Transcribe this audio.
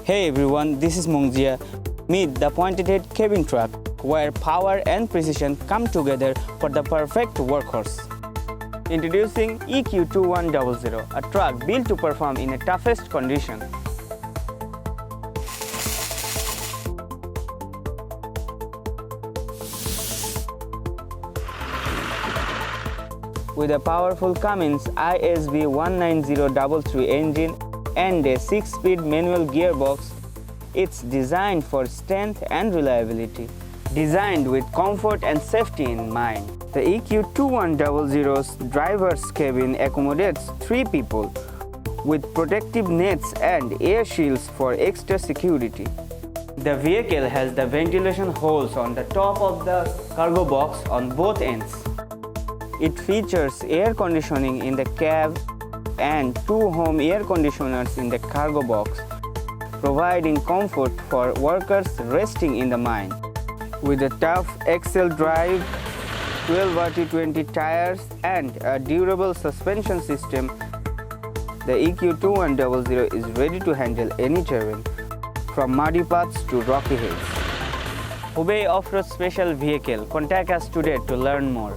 Hey everyone, this is Mongjia. Meet the pointed head cabin truck, where power and precision come together for the perfect workhorse. Introducing EQ2100, a truck built to perform in the toughest conditions. With a powerful Cummins EQ2100 engine and a 6-speed manual gearbox, it's designed for strength and reliability. Designed with comfort and safety in mind, the EQ2100's driver's cabin accommodates 3 people with protective nets and air shields for extra security. The vehicle has the ventilation holes on the top of the cargo box on both ends. It features air conditioning in the cab and 2 home air conditioners in the cargo box, providing comfort for workers resting in the mine. With a tough axle drive, 12 RT20 tires and a durable suspension system, the EQ2100 is ready to handle any terrain, from muddy paths to rocky hills. Obey Off-Road Special Vehicle. Contact us today to learn more.